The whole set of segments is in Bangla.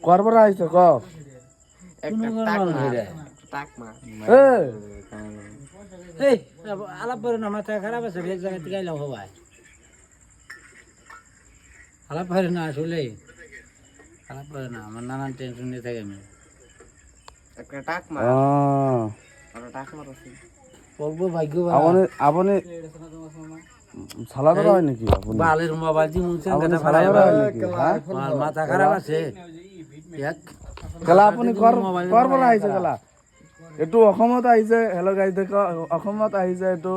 করবার আইছে ক একটা টাক মার এই আলাপ করে না মাথা খারাপ আছে এক জায়গা থেকে আইলাম হবাই আলাপ করে না আসলে আলাপ করে না আমার নানান টেনশন নিয়ে থাকে আমি একটা টাক মার আর টাক মার আছে বলবো ভাগ্য আপনি আপনি সালাদ হয় নাকি আপনি বালের মোবাইল দিয়ে মুনছেন আপনি কথা সালাদ ফেলাই হয় নাকি হ্যাঁ মাথা খারাপ আছে এক গেলা আপনি করবার আইছে গেলা একটু অসমত আহিছে হেল্ল' গাইজ দেখো অসমত আহিছে একটু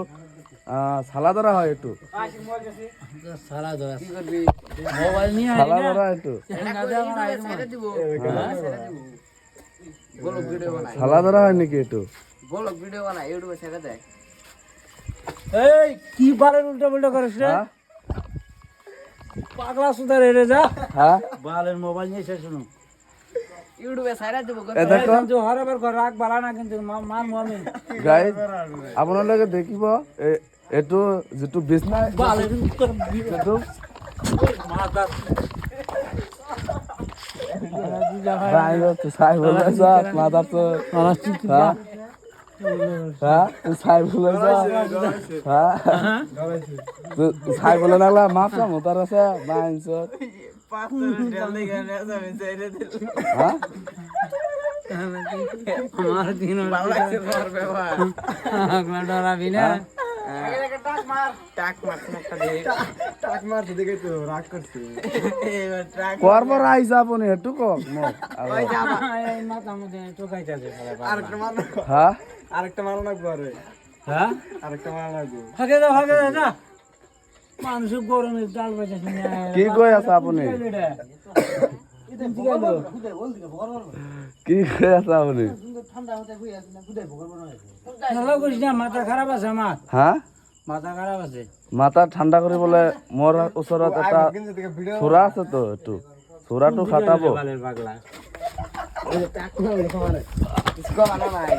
সালা ধরা হয় একটু সালা ধরা মোবাইল নিয়ে সালা ধরা একটু বলো ভিডিও বানাই সালা ধরা হয় নাকি একটু বলো ভিডিও বানাই ইউটিউবে ছেড়ে দেয় এই কি বালের উল্টা পাল্টা করিস রে হ্যাঁ পাগলা সুদার রে যা হ্যাঁ বালের মোবাইল নিয়ে শেষ শুনুন ইউটিউবে ছেড়ে দেব এ দেখো কিন্তু হরবার ঘর রাখ বালা না কিন্তু মার আমি গাইজ আপোনালোকে দেখিব এইটো যিটো বিছনা বালের যিটো মাথা চাই বলে মাথার তো হ্যাঁ হ্যাঁ তুই চাই বলে হ্যাঁ তুই চাই বলে নাগলা মাছ মতার আছে মাইনছ হ্যাঁ আমার দিন ভালো লাগছে তোমার ব্যবহার আপনার ডরাবি না টাক মার একটা দে করবার আইসা আপনি একটু কক মোক এই মাথা মধ্যে টোকাইতেছে হ্যাঁ হ্যাঁ ফাঁকে দা যা মানুষ গরমে ডাল বাজাছে কি কই আছে আপনি কি কই আছে আপনি খেলা করিস না মাথা খারাপ আছে আমার হ্যাঁ মাথা খারাপ আছে মাথা ঠান্ডা কৰিবলে মোৰ ওচৰত এটা চোৰা আছে তো এইটো চোৰাটো খাটাব বালের পাগলা টাক মার ইসকো বানা ভাই